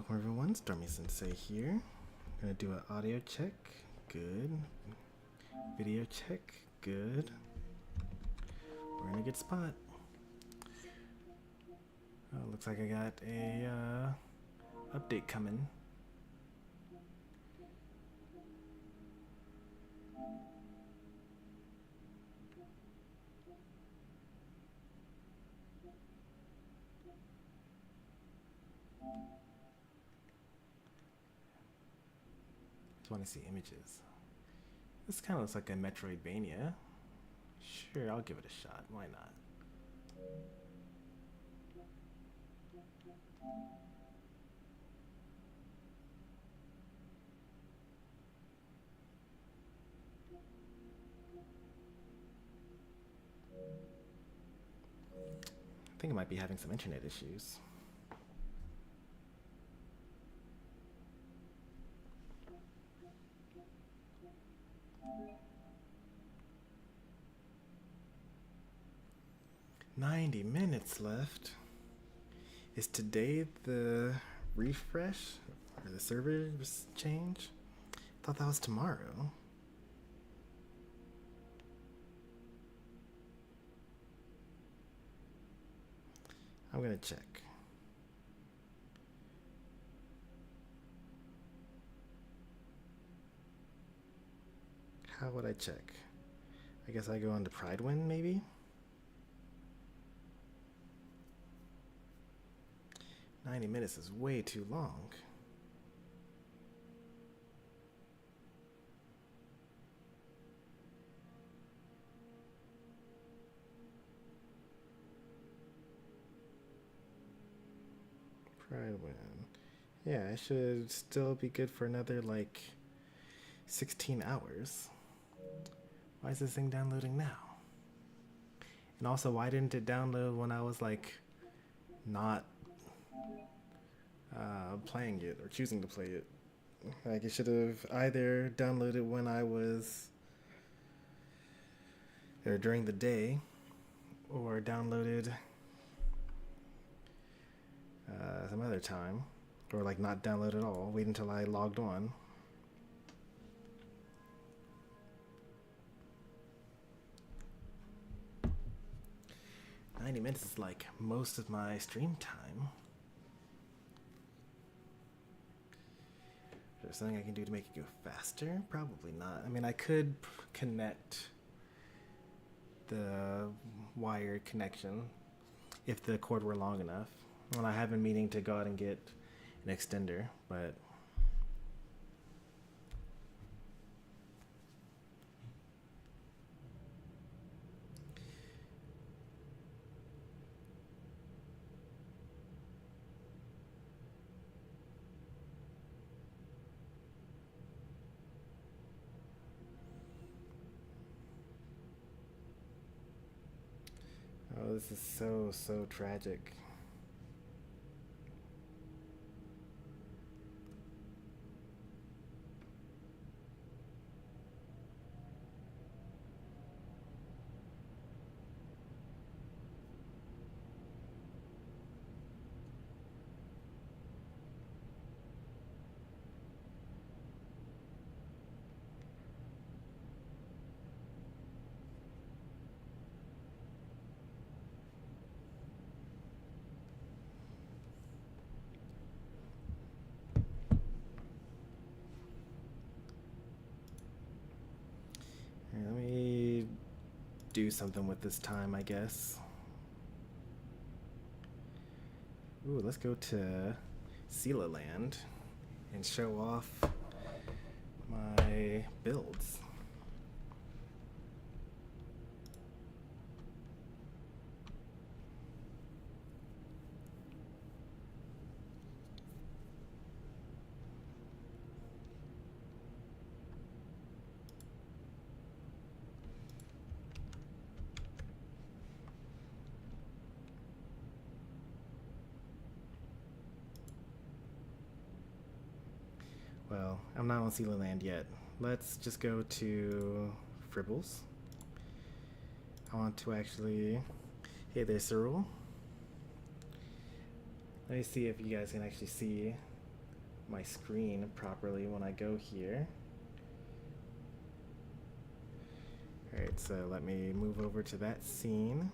welcome everyone, Stormy Sensei here. I'm gonna do an audio check, good. Video check, good. We're in a good spot. Oh, looks like I got a update coming. Just want to see images. This kind of looks like a Metroidvania. Sure, I'll give it a shot. Why not? I think I might be having some internet issues. "90 minutes left. Is today the refresh or the servers change? I thought that was tomorrow." I'm gonna check. How would I check? I guess I go on to Pridewind maybe? "90 minutes is way too long. Pridewind. Yeah, I should still be good for another like 16 hours. Why is this thing downloading now? And also, why didn't it download when I was like not playing it or choosing to play it? Like, it should have either downloaded when I was or during the day, or downloaded some other time, or like not download at all, wait until I logged on. "90 minutes is like most of my stream time. Is there something I can do to make it go faster? Probably not. I mean, I could connect the wired connection if the cord were long enough. Well, I have been meaning to go out and get an extender, but oh, this is so tragic. Let me do something with this time, I guess. Ooh, let's go to Seeleland and show off my builds. Well, I'm not on Seeleland yet. Let's just go to Fribbles. I want to actually... Hey there, Cyrene. Let me see if you guys can actually see my screen properly when I go here. Alright, so let me move over to that scene.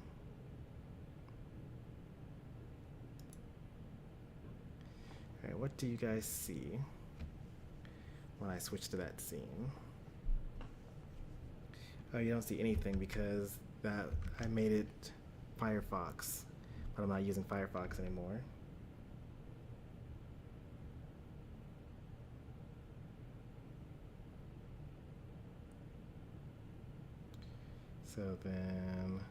Alright, what do you guys see when I switch to that scene? Oh, you don't see anything because that I made it Firefox, but I'm not using Firefox anymore. So then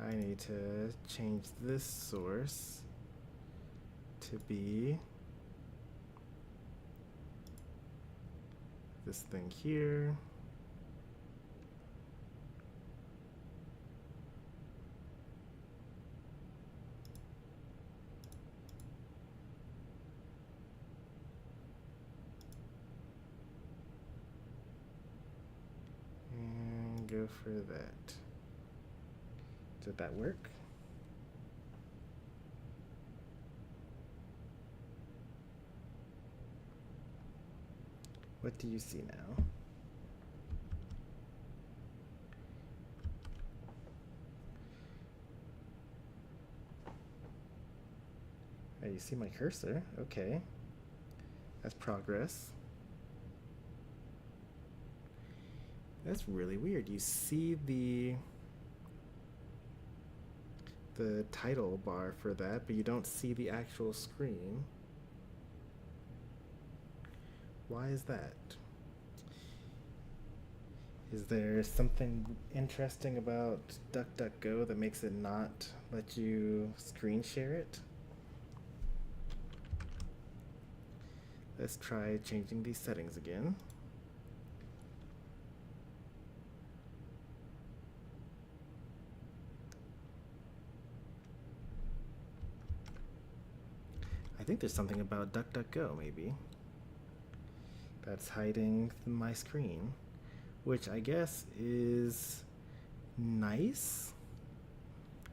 I need to change this source to be this thing here. And go for that. Did that work? What do you see now? Oh, you see my cursor? Okay. That's progress. That's really weird. You see the title bar for that, but you don't see the actual screen. Why is that? Is there something interesting about DuckDuckGo that makes it not let you screen share it? Let's try changing these settings again. I think there's something about DuckDuckGo, maybe, that's hiding my screen, which I guess is nice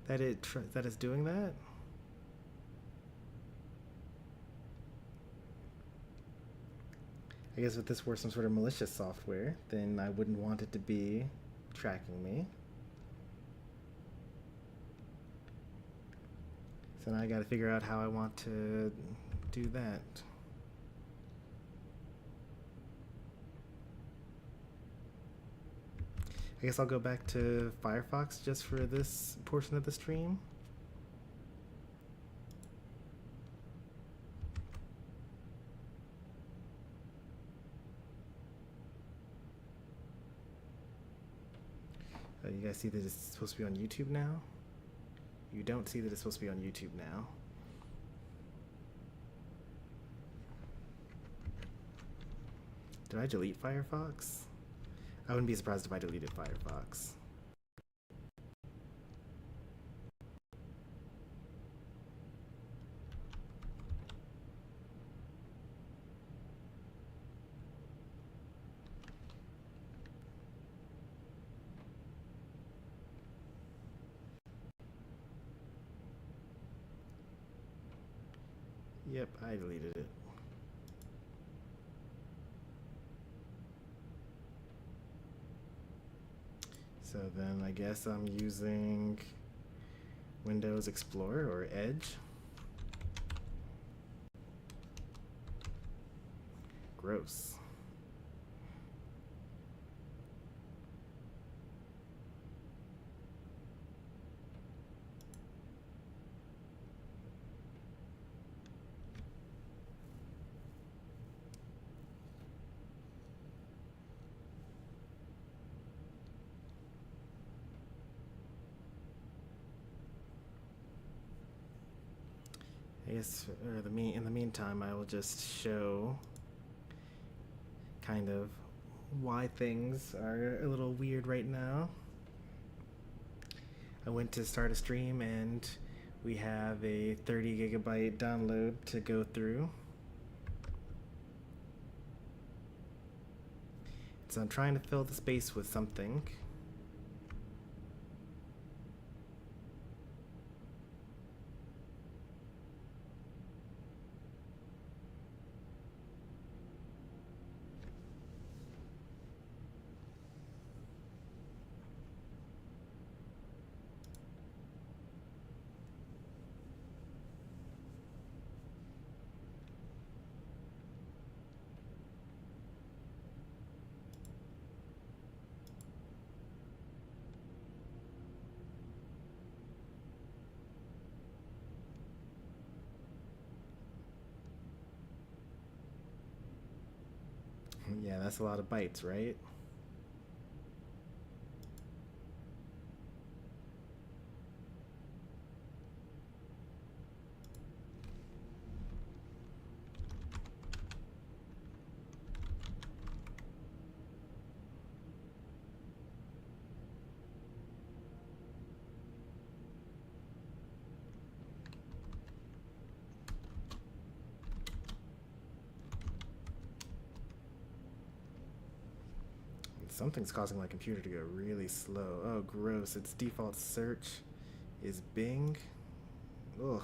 that it's doing that. I guess if this were some sort of malicious software, then I wouldn't want it to be tracking me. So now I gotta figure out how I want to do that. I guess I'll go back to Firefox just for this portion of the stream. You guys see that it's supposed to be on YouTube now? You don't see that it's supposed to be on YouTube now. Did I delete Firefox? I wouldn't be surprised if I deleted Firefox. Yep, I deleted it. So then I guess I'm using Windows Explorer or Edge. Gross. I guess in the meantime, I will just show kind of why things are a little weird right now. I went to start a stream and we have a 30 gigabyte download to go through. So I'm trying to fill the space with something. Yeah, that's a lot of bytes, right? Something's causing my computer to go really slow. Oh, gross. Its default search is Bing. Ugh.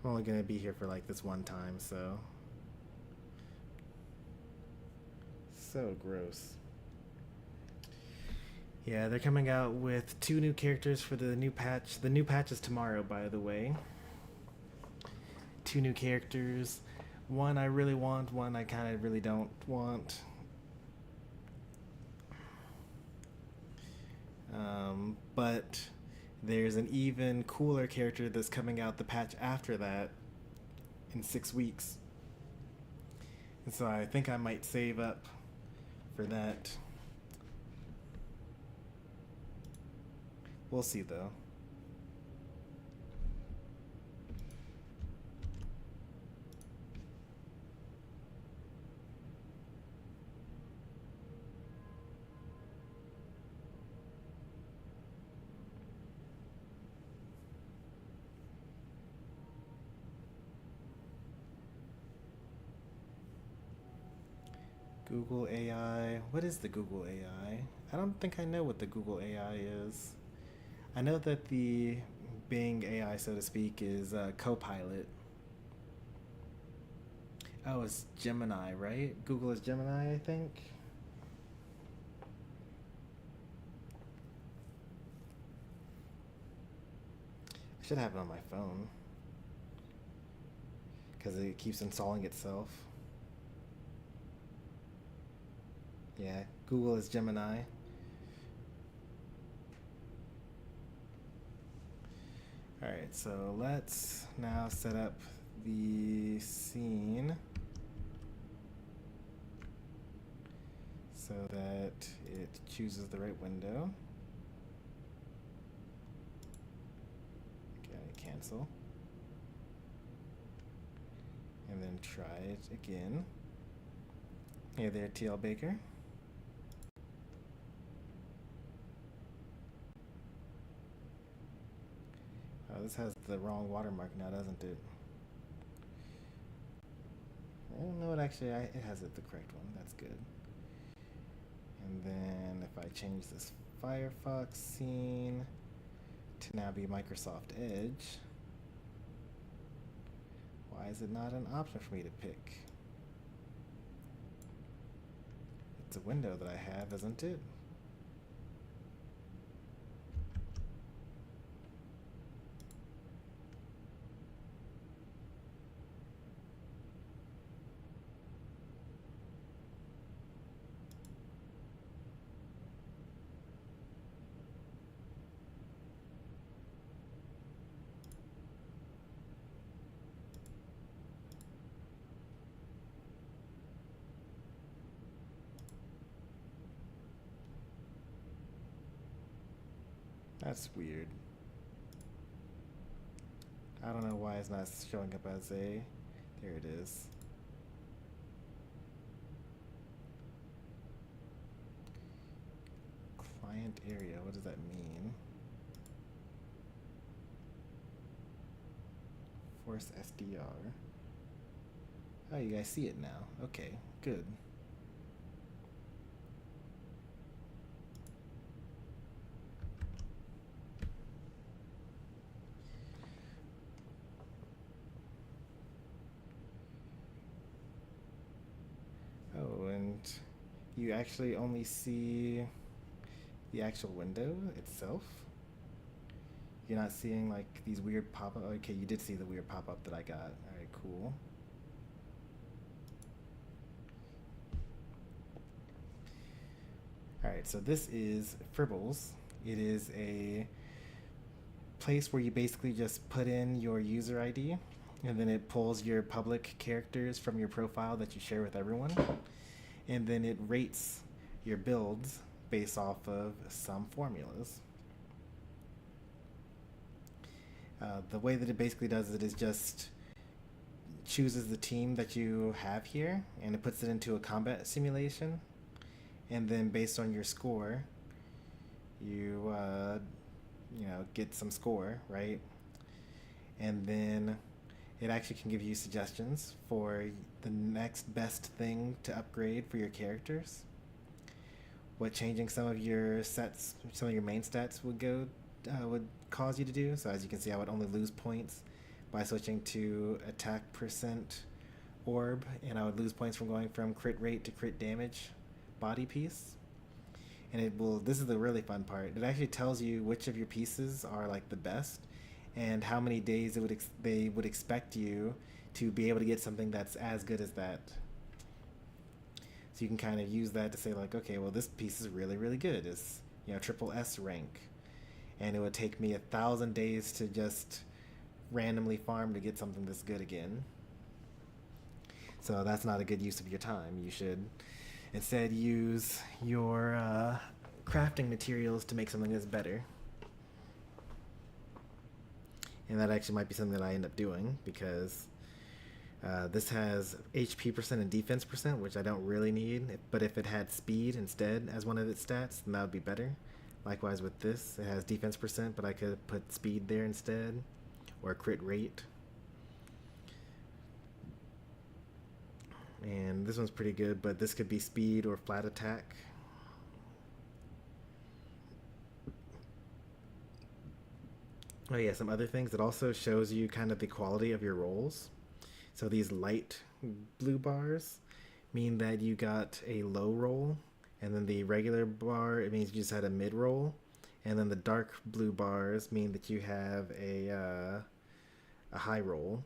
I'm only gonna be here for like this one time, so. So gross. Yeah, they're coming out with 2 new characters for the new patch. The new patch is tomorrow, by the way. 2 new characters. One I really want, one I kind of really don't want. But there's an even cooler character that's coming out the patch after that in 6 weeks. And so I think I might save up for that. We'll see though. Google AI. What is the Google AI? I don't think I know what the Google AI is. I know that the Bing AI, so to speak, is Copilot. Oh, it's Gemini, right? Google is Gemini, I think. I should have it on my phone because it keeps installing itself. Yeah, Google is Gemini. Alright, so let's now set up the scene so that it chooses the right window. Okay, cancel. And then try it again. Hey there, TL Baker. Oh, this has the wrong watermark now, doesn't it? I don't know what actually, it has it the correct one. That's good. And then if I change this Firefox scene to now be Microsoft Edge, why is it not an option for me to pick? It's a window that I have, isn't it? That's weird. I don't know why it's not showing up as a... There it is. Client area, what does that mean? Force SDR. Oh, you guys see it now. Okay, good. Oh, and you actually only see the actual window itself? You're not seeing like these weird pop-up. Okay, you did see the weird pop-up that I got. All right, cool. All right, so this is Fribbles. It is a place where you basically just put in your user ID and then it pulls your public characters from your profile that you share with everyone, and then it rates your builds based off of some formulas. The way that it basically does it is just chooses the team that you have here, and it puts it into a combat simulation, and then based on your score, you get some score, right? And then it actually can give you suggestions for the next best thing to upgrade for your characters. What changing some of your sets, some of your main stats would cause you to do. So as you can see, I would only lose points by switching to attack percent orb, and I would lose points from going from crit rate to crit damage body piece. And it will, this is the really fun part, it actually tells you which of your pieces are like the best and how many days they would expect you to be able to get something that's as good as that. So you can kind of use that to say like, okay, well, this piece is really, really good. It's, triple S rank. And it would take me 1,000 days to just randomly farm to get something this good again. So that's not a good use of your time. You should instead use your crafting materials to make something that's better. And that actually might be something that I end up doing, because this has HP percent and defense percent, which I don't really need. But if it had speed instead as one of its stats, then that would be better. Likewise with this, it has defense percent, but I could put speed there instead, or crit rate. And this one's pretty good, but this could be speed or flat attack. Oh yeah, some other things. It also shows you kind of the quality of your rolls. So these light blue bars mean that you got a low roll, and then the regular bar, it means you just had a mid roll, and then the dark blue bars mean that you have a high roll.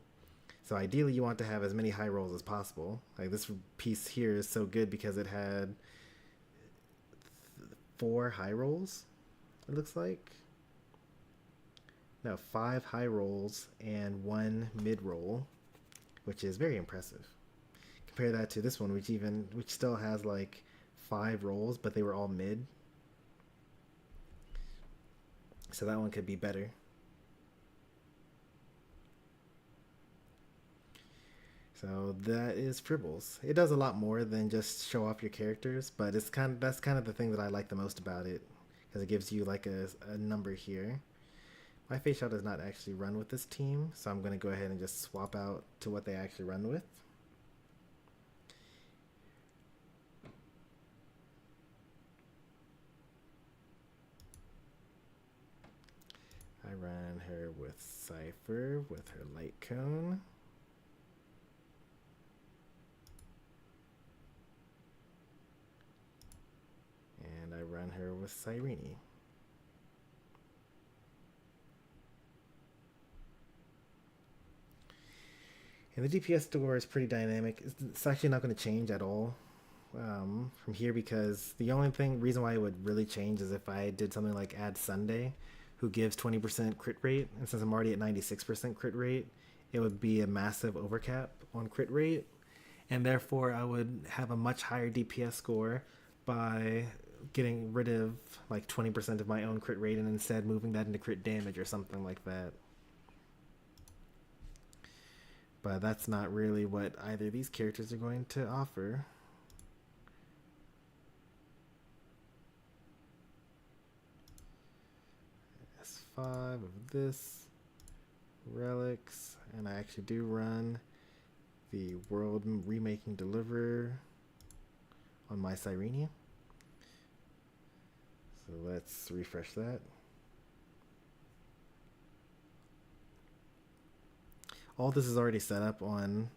So ideally you want to have as many high rolls as possible. Like this piece here is so good because it had 4 high rolls, it looks like. No, 5 high rolls and 1 mid roll, which is very impressive. Compare that to this one, which still has like 5 rolls, but they were all mid. So that one could be better. So that is Fribbles. It does a lot more than just show off your characters, but that's kind of the thing that I like the most about it, because it gives you like a number here. My face shot does not actually run with this team, so I'm going to go ahead and just swap out to what they actually run with. I ran her with Cypher with her light cone. And I run her with Cyrene. And the DPS score is pretty dynamic. It's actually not going to change at all from here, because the only reason why it would really change is if I did something like add Sunday, who gives 20% crit rate. And since I'm already at 96% crit rate, it would be a massive overcap on crit rate. And therefore, I would have a much higher DPS score by getting rid of like 20% of my own crit rate and instead moving that into crit damage or something like that. But that's not really what either of these characters are going to offer. S5 of this, relics, and I actually do run the World Remaking Deliverer on my Cyrene. So let's refresh that. All this is already set up on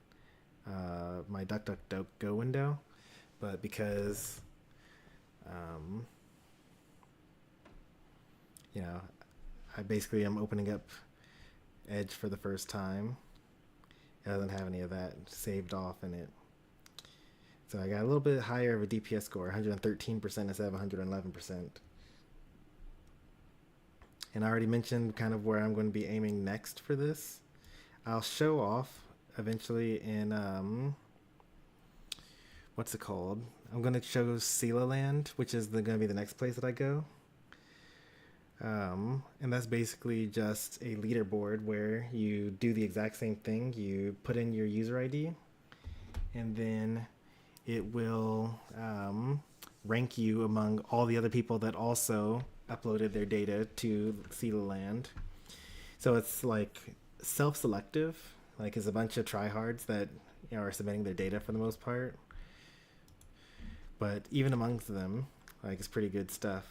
my DuckDuckGo window, but because I basically am opening up Edge for the first time. It doesn't have any of that saved off in it. So I got a little bit higher of a DPS score, 113% instead of 111%. And I already mentioned kind of where I'm going to be aiming next for this. I'll show off eventually in what's it called? I'm gonna show Seeleland, which is gonna be the next place that I go. And that's basically just a leaderboard where you do the exact same thing. You put in your user ID, and then it will rank you among all the other people that also uploaded their data to Seeleland. So it's like self-selective. Like it's a bunch of tryhards that are submitting their data for the most part. But even amongst them, like it's pretty good stuff.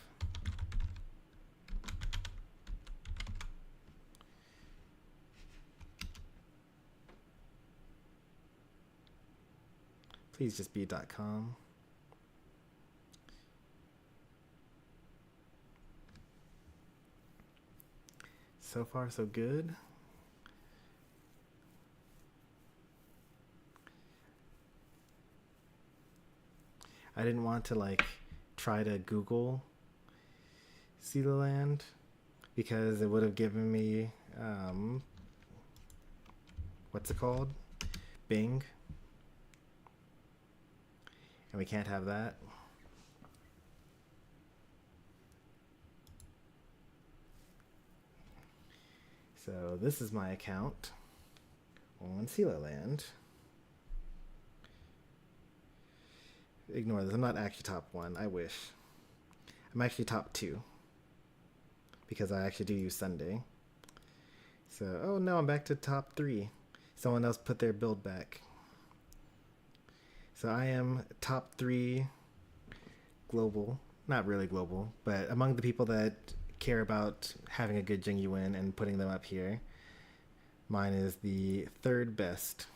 Please just be .com. So far, so good. I didn't want to like try to Google Seeleland because it would have given me what's it called? Bing. And we can't have that. So this is my account on Seeleland. Ignore this. I'm not actually top 1. I wish. I'm actually top 2 because I actually do use Sunday. So, oh no, I'm back to top 3. Someone else put their build back. So I am top 3 global, not really global, but among the people that care about having a good Jingyuan and putting them up here, mine is the 3rd best.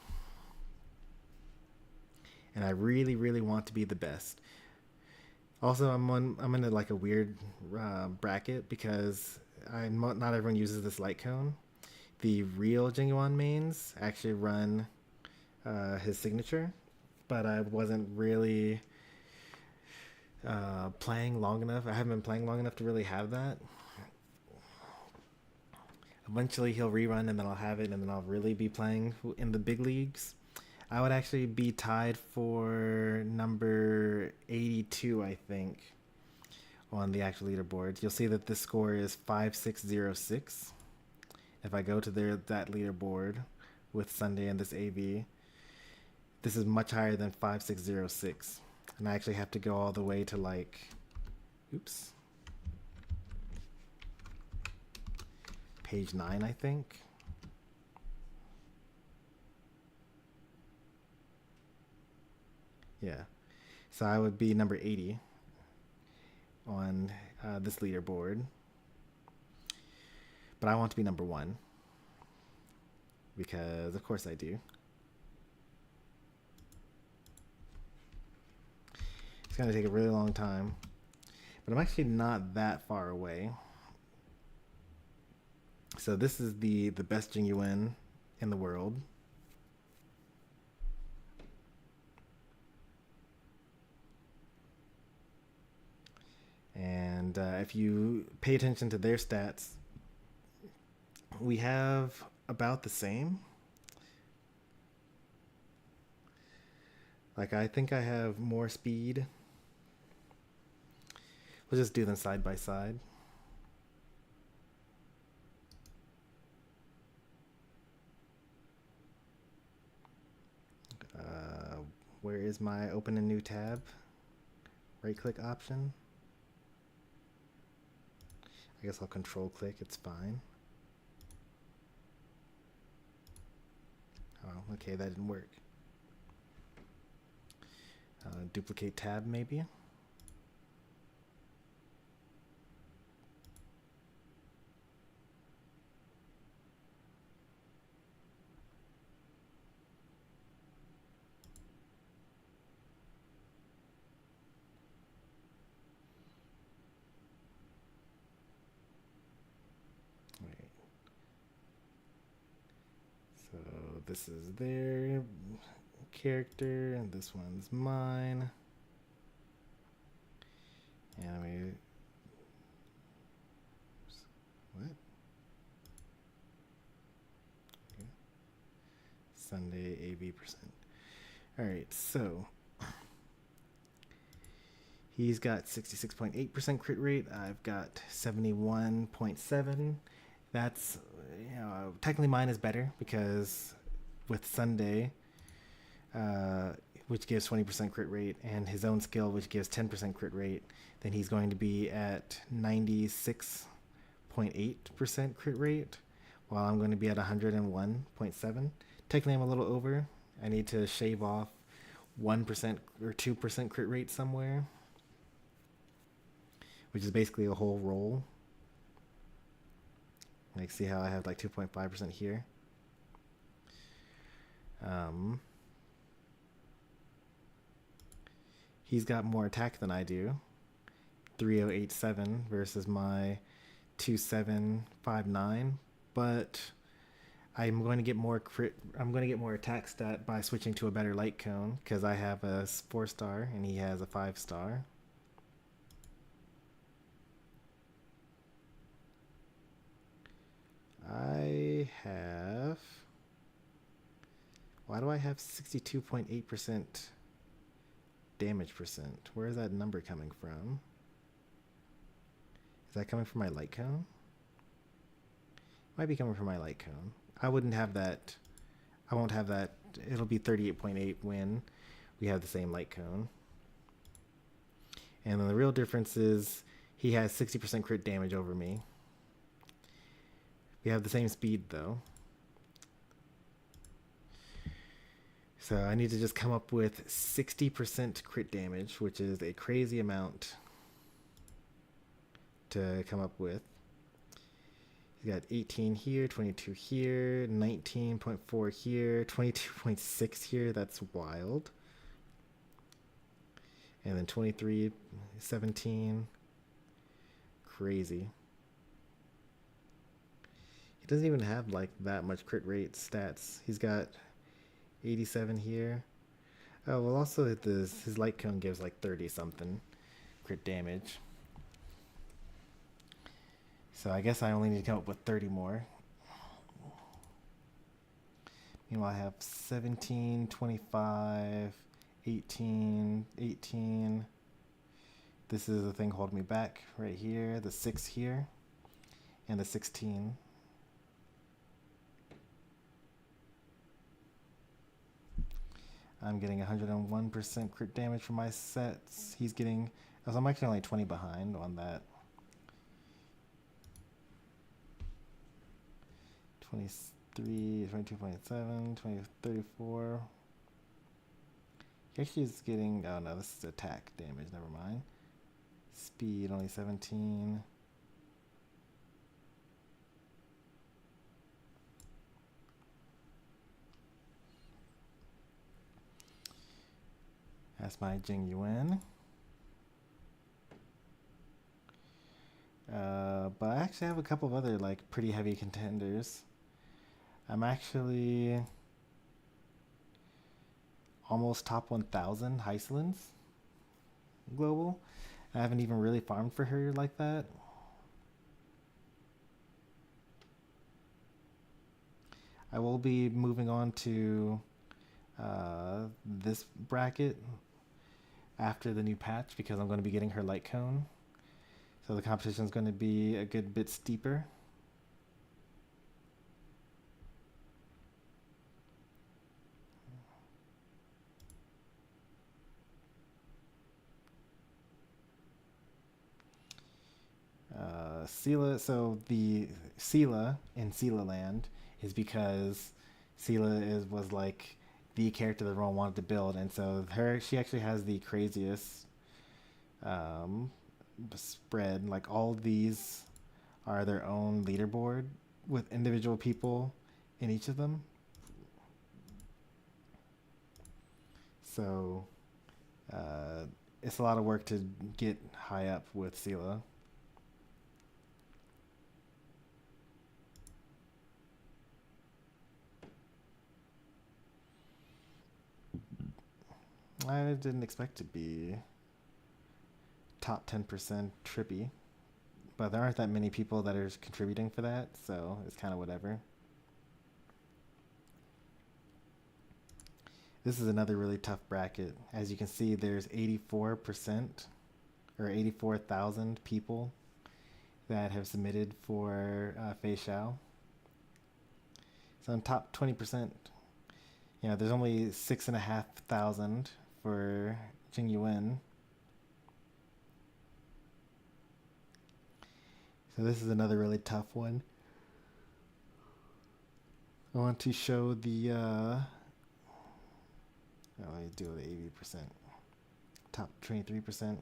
And I really, really want to be the best. Also, I'm in like a weird bracket because not everyone uses this light cone. The real Jingyuan mains actually run his signature, but I wasn't really playing long enough. I haven't been playing long enough to really have that. Eventually he'll rerun and then I'll have it and then I'll really be playing in the big leagues. I would actually be tied for number 82, I think, on the actual leaderboards. You'll see that this score is 5606. If I go to that leaderboard with Sunday and this AV, this is much higher than 5606. And I actually have to go all the way to like, oops, page 9, I think. Yeah, so I would be number 80 on this leaderboard, but I want to be number 1 because of course I do. It's gonna take a really long time, but I'm actually not that far away. So this is the best Jingyuan in the world. And if you pay attention to their stats, we have about the same. Like I think I have more speed. We'll just do them side by side. Where is my open a new tab? Right click option. I guess I'll control click, it's fine. Oh, okay, that didn't work. Duplicate tab maybe. So this is their character and this one's mine. And we, what? Okay. Sunday AV percent. All right, so he's got 66.8% crit rate. I've got 71.7. That's, technically mine is better because with Sunday, which gives 20% crit rate, and his own skill, which gives 10% crit rate, then he's going to be at 96.8% crit rate, while I'm going to be at 101.7. Technically, I'm a little over. I need to shave off 1% or 2% crit rate somewhere, which is basically a whole roll. Like, see how I have like 2.5% here? He's got more attack than I do. 3087 versus my 2759, but I'm going to get more attack stat by switching to a better light cone because I have a 4-star and he has a 5-star. Why do I have 62.8% damage percent? Where is that number coming from? Is that coming from my light cone? Might be coming from my light cone. I wouldn't have that. I won't have that. It'll be 38.8 when we have the same light cone. And then the real difference is he has 60% crit damage over me. We have the same speed though. So I need to just come up with 60% crit damage, which is a crazy amount to come up with. He's got 18 here, 22 here, 19.4 here, 22.6 here. That's wild. And then 23, 17. Crazy. He doesn't even have like that much crit rate stats. He's got 87 here. Oh, well, also his light cone gives like 30 something crit damage. So I guess I only need to come up with 30 more. Meanwhile, I have 17, 25, 18, 18. This is the thing holding me back right here. The 6 here. And the 16. I'm getting 101% crit damage from my sets. He's getting... So I'm actually only 20 behind on that. 23, 22.7, 20, 34. He actually is getting... Oh no, this is attack damage. Never mind. Speed, only 17. That's my Jing Yuan. But I actually have a couple of other like pretty heavy contenders. I'm actually almost top 1,000 Heislands global. I haven't even really farmed for her like that. I will be moving on to this bracket after the new patch because I'm going to be getting her light cone. So the competition is going to be a good bit steeper. So the Seela in Seeleland is because Seela was like the character that everyone wanted to build, and so she actually has the craziest spread. Like all these are their own leaderboard with individual people in each of them. So it's a lot of work to get high up with Seela. I didn't expect to be top 10% trippy, but there aren't that many people that are contributing for that, so it's kind of whatever. This is another really tough bracket. As you can see, there's 84% or 84,000 people that have submitted for Fei Xiao. So in top 20%, you know, there's only 6,500 for Jing Yuan. So this is another really tough one. I want to show the, let me do the 80%. Top 23%.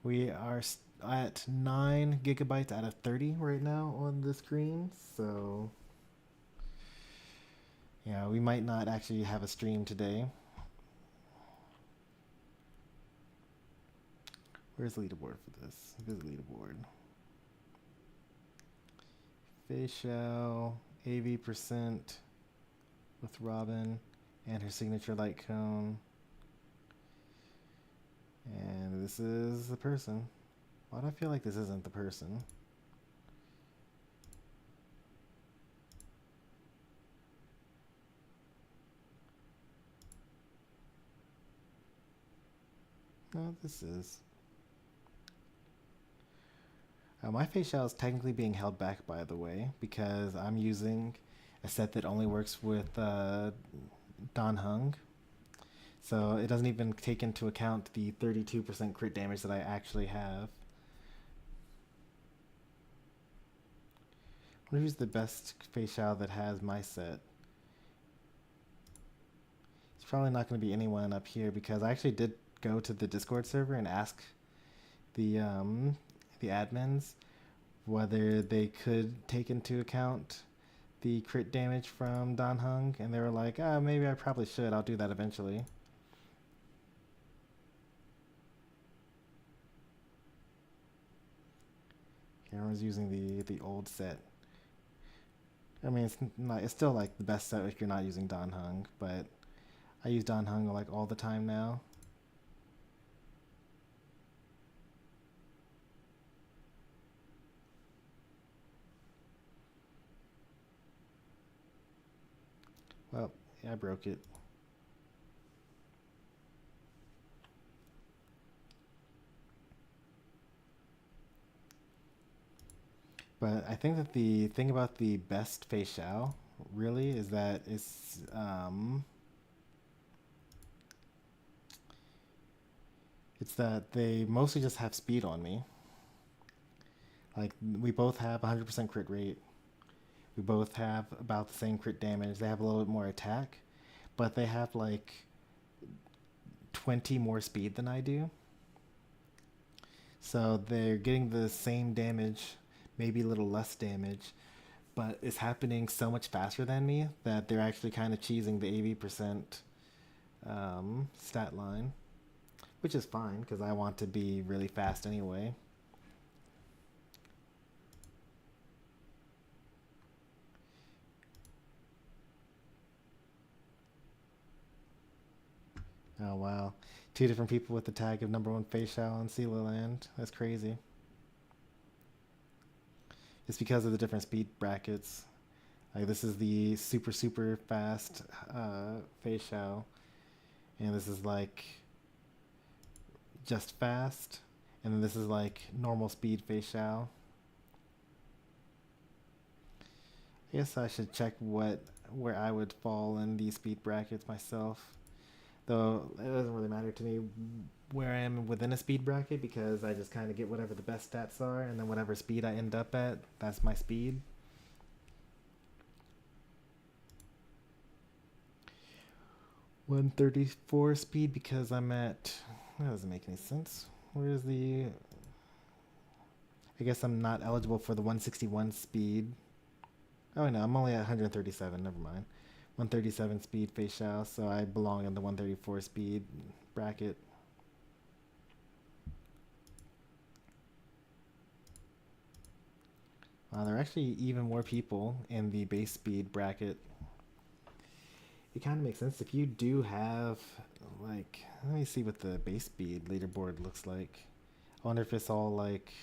We are at 9 gigabytes out of 30 right now on the screen, so yeah, we might not actually have a stream today. Where's the leaderboard for this? Visit leaderboard. Fei Xiao, AV% with Robin and her signature light cone. And this is the person. Why do I feel like this isn't the person? No, this is. My Fei Xiao is technically being held back, by the way, because I'm using a set that only works with Dan Heng. So it doesn't even take into account the 32% crit damage that I actually have. I wonder who's the best Fei Xiao that has my set. It's probably not going to be anyone up here because I actually did go to the Discord server and ask the admins whether they could take into account the crit damage from Dan Heng, and they were like, maybe I probably should. I'll do that eventually. Everyone's using the old set. I mean, it's still like the best set if you're not using Dan Heng, but I use Dan Heng like all the time now. Well, yeah, I broke it. But I think that the thing about the best Fei Xiao really is that it's that they mostly just have speed on me. Like, we both have 100% crit rate. We both have about the same crit damage. They have a little bit more attack, but they have like 20 more speed than I do. So they're getting the same damage, maybe a little less damage, but it's happening so much faster than me that they're actually kind of cheesing the AV% stat line, which is fine because I want to be really fast anyway. Oh wow, 2 different people with the tag of #1 Fei Xiao on Seeleland. That's crazy. It's because of the different speed brackets. Like, this is the super fast Fei Xiao, and this is like just fast, and then this is like normal speed Fei Xiao. I guess I should check where I would fall in these speed brackets myself. Though it doesn't really matter to me where I am within a speed bracket because I just kind of get whatever the best stats are, and then whatever speed I end up at, that's my speed. .134 speed because I'm at... That doesn't make any sense. Where's the... I guess I'm not eligible for the 161 speed. Oh no, I'm only at 137, never mind. 137 speed Fei Xiao, so I belong in the 134 speed bracket. There are actually even more people in the base speed bracket. It kind of makes sense if you do have, like, let me see what the base speed leaderboard looks like. I wonder if it's all like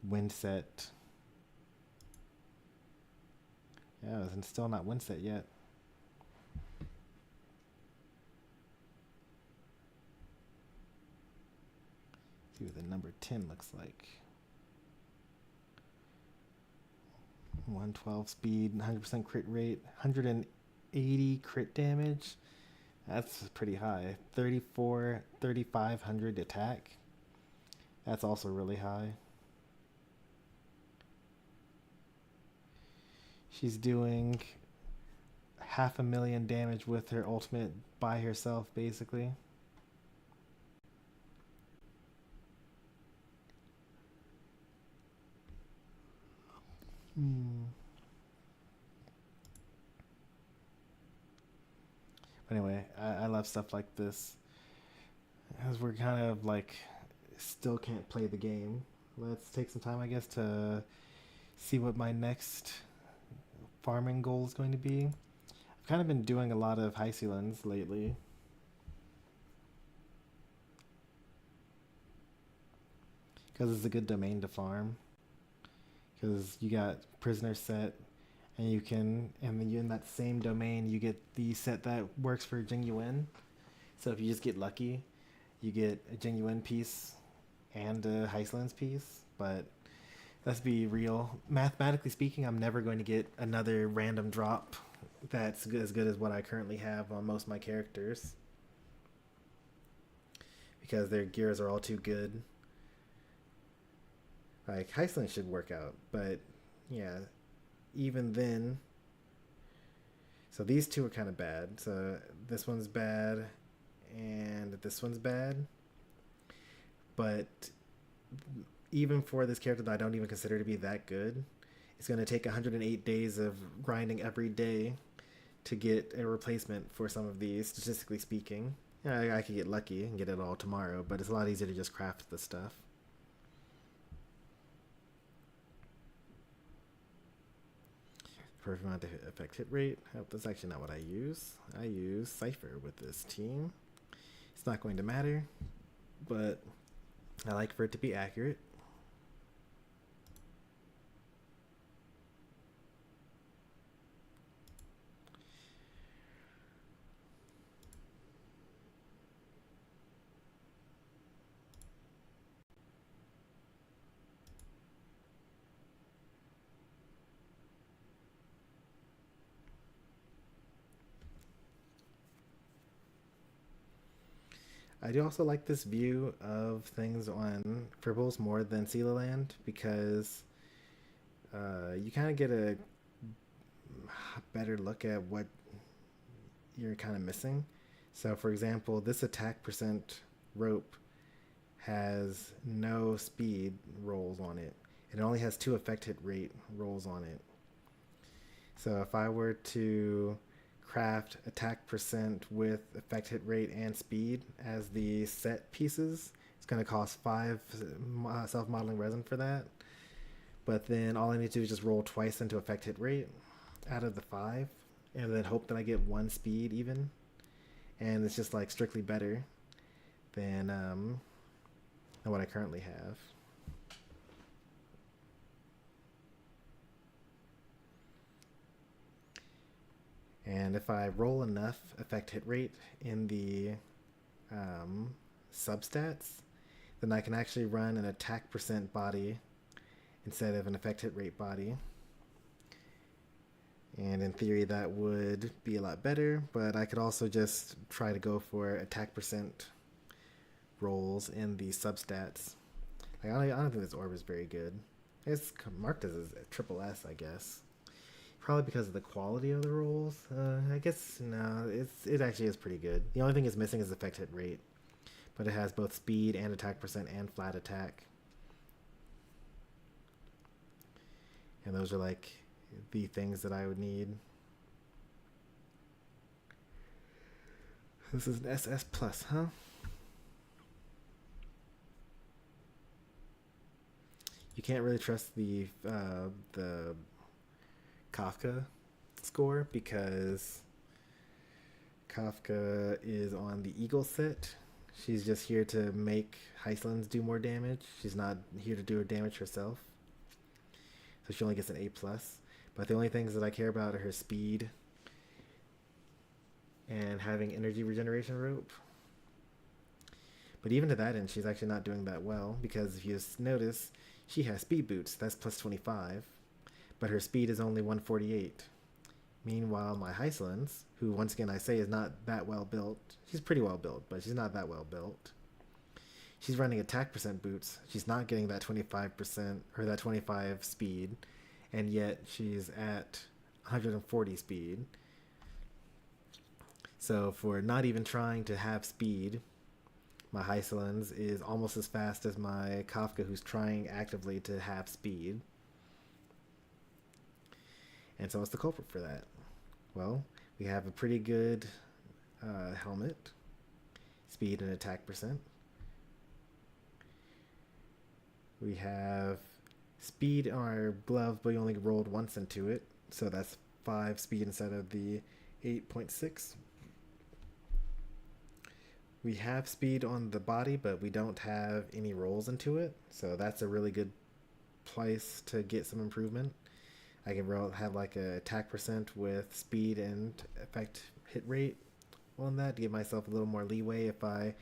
wind set. Yeah, and still not win set yet. See what the number 10 looks like. 112 speed, 100% crit rate, 180 crit damage. That's pretty high. 3,500 attack. That's also really high. She's doing 500,000 damage with her ultimate by herself, basically. But anyway, I love stuff like this. As we're kind of like still can't play the game. Let's take some time, I guess, to see what my next farming goal is going to be. I've kind of been doing a lot of high Seelands lately. Because it's a good domain to farm. Because you got prisoner set, and you can, and then in that same domain you get the set that works for Jingyuan. So if you just get lucky, you get a Jingyuan piece and a Heislands piece. But let's be real, mathematically speaking, I'm never going to get another random drop that's as good as what I currently have on most of my characters, because their gears are all too good. Like, Heisland should work out, but yeah, even then. So these two are kind of bad. So this one's bad, and this one's bad. But even for this character that I don't even consider to be that good, it's going to take 108 days of grinding every day to get a replacement for some of these, statistically speaking. Yeah, I could get lucky and get it all tomorrow, but it's a lot easier to just craft the stuff. Perfect amount to affect hit rate. Oh, that's actually not what I use. I use Cypher with this team. It's not going to matter, but I like for it to be accurate. I do also like this view of things on Fribbles more than Seeleland, because you kind of get a better look at what you're kind of missing. So for example, this attack percent rope has no speed rolls on it. It only has 2 effect hit rate rolls on it. So if I were to craft attack percent with effect hit rate and speed as the set pieces, it's going to cost 5 self-modeling resin for that. But then all I need to do is just roll twice into effect hit rate out of the 5, and then hope that I get 1 speed even. And it's just like strictly better than what I currently have. And if I roll enough effect hit rate in the substats, then I can actually run an attack percent body instead of an effect hit rate body. And in theory that would be a lot better, but I could also just try to go for attack percent rolls in the substats. Like, I don't think this orb is very good. It's marked as a triple S, I guess. Probably because of the quality of the rolls. I guess no, it actually is pretty good. The only thing it's missing is effect hit rate, but it has both speed and attack percent and flat attack. And those are like the things that I would need. This is an SS plus, huh? You can't really trust the Kafka score, because Kafka is on the Eagle set. She's just here to make Heislands do more damage. She's not here to do her damage herself. So she only gets an A+. But the only things that I care about are her speed and having energy regeneration rope. But even to that end, she's actually not doing that well, because if you notice, she has speed boots. That's plus 25, but her speed is only 148. Meanwhile, my Hycelands, who once again I say is not that well built, she's pretty well built, but she's not that well built. She's running attack percent boots. She's not getting that 25% or that 25 speed, and yet she's at 140 speed. So for not even trying to have speed, my Hycelands is almost as fast as my Kafka, who's trying actively to have speed. And so what's the culprit for that? Well, we have a pretty good helmet, speed and attack percent. We have speed on our glove, but we only rolled once into it, so that's 5 speed instead of the 8.6. We have speed on the body, but we don't have any rolls into it, so that's a really good place to get some improvement. I can have like a attack percent with speed and effect hit rate on that to give myself a little more leeway if I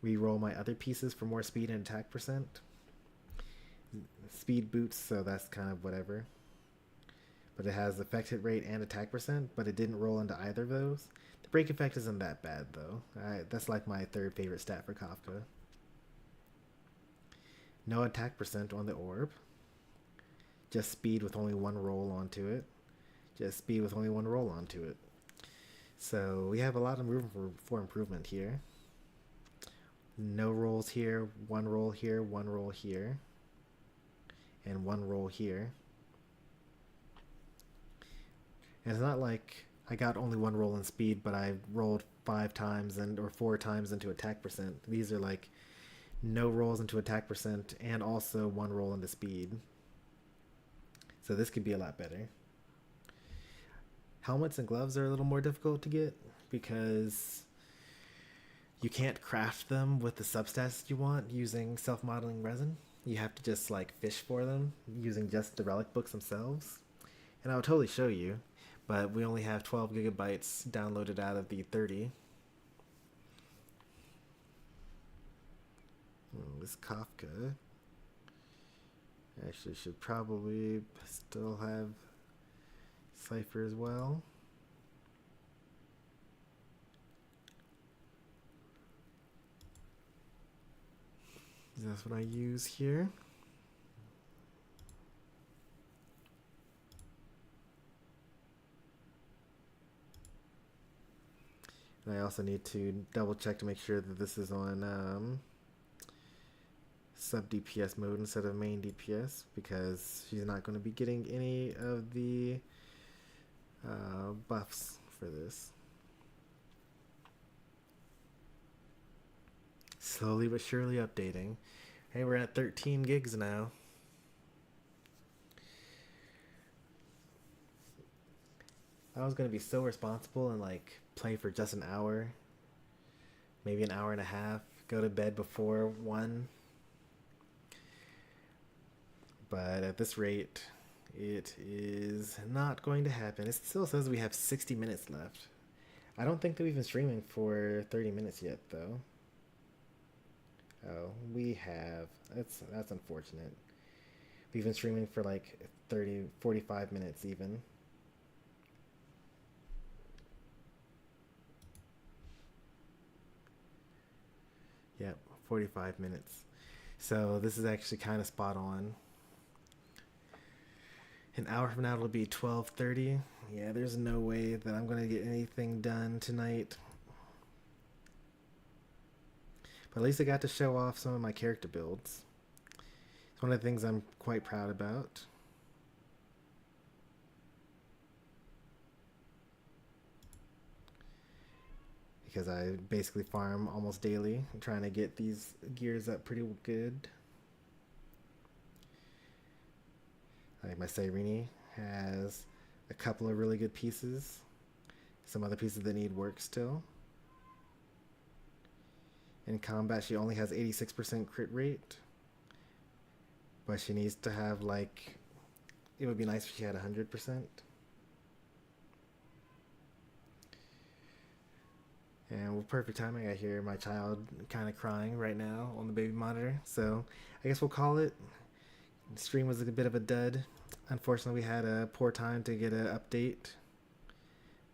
re-roll my other pieces for more speed and attack percent. Speed boots, so that's kind of whatever. But it has effect hit rate and attack percent, but it didn't roll into either of those. The break effect isn't that bad though. That's like my third favorite stat for Kafka. No attack percent on the orb. Just speed with only one roll onto it. So we have a lot of room for improvement here. No rolls here, one roll here, one roll here, and one roll here. And it's not like I got only one roll in speed, but I rolled 5 times or 4 times into attack percent. These are like no rolls into attack percent and also one roll into speed. So this could be a lot better. Helmets and gloves are a little more difficult to get because you can't craft them with the substats you want using self-modeling resin. You have to just like fish for them using just the relic books themselves. And I'll totally show you, but we only have 12 gigabytes downloaded out of the 30. This Kafka actually should probably still have Cypher as well. That's what I use here. And I also need to double check to make sure that this is on sub DPS mode instead of main DPS, because she's not going to be getting any of the buffs for this. Slowly but surely updating. Hey, we're at 13 gigs now. I was going to be so responsible and like play for just an hour, maybe an hour and a half, go to bed before 1. But at this rate, it is not going to happen. It still says we have 60 minutes left. I don't think that we've been streaming for 30 minutes yet, though. Oh, we have. That's unfortunate. We've been streaming for like 45 minutes even. Yep, 45 minutes. So this is actually kind of spot on. An hour from now it'll be 12:30. Yeah, there's no way that I'm going to get anything done tonight. But at least I got to show off some of my character builds. It's one of the things I'm quite proud about. Because I basically farm almost daily. I'm trying to get these gears up pretty good. Like my Cyrene has a couple of really good pieces. Some other pieces that need work still. In combat, she only has 86% crit rate. But she needs to have like it would be nice if she had 100%. And with perfect timing, I hear my child kind of crying right now on the baby monitor. So I guess we'll call it. The stream was a bit of a dud. Unfortunately, we had a poor time to get an update.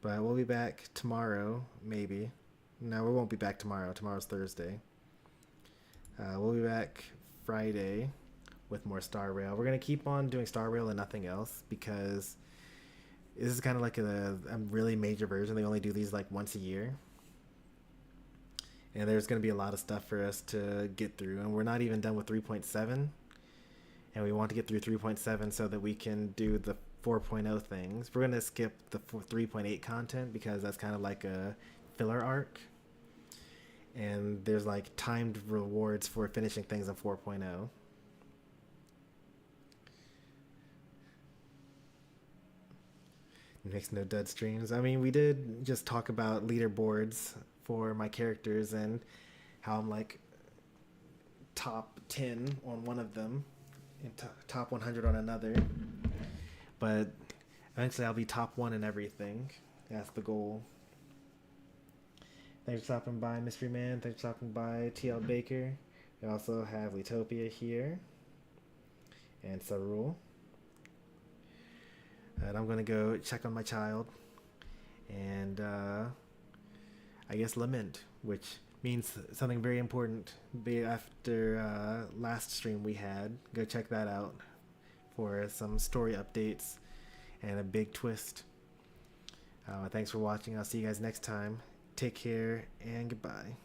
But we'll be back tomorrow, maybe. No, we won't be back tomorrow. Tomorrow's Thursday. We'll be back Friday with more Star Rail. We're going to keep on doing Star Rail and nothing else because this is kind of like a really major version. They only do these like once a year. And there's going to be a lot of stuff for us to get through. And we're not even done with 3.7. And we want to get through 3.7 so that we can do the 4.0 things. We're going to skip the 3.8 content because that's kind of like a filler arc. And there's like timed rewards for finishing things in 4.0. Makes no dud streams. I mean, we did just talk about leaderboards for my characters and how I'm like top 10 on one of them and top 100 on another. But eventually I'll be top 1 in everything. That's the goal. Thanks for stopping by, Mystery Man. Thanks for stopping by, TL Baker. We also have Litopia here and Sarul. And I'm going to go check on my child and I guess lament, which means something very important. After last stream we had, go check that out for some story updates and a big twist. Thanks for watching. I'll see you guys next time. Take care and goodbye.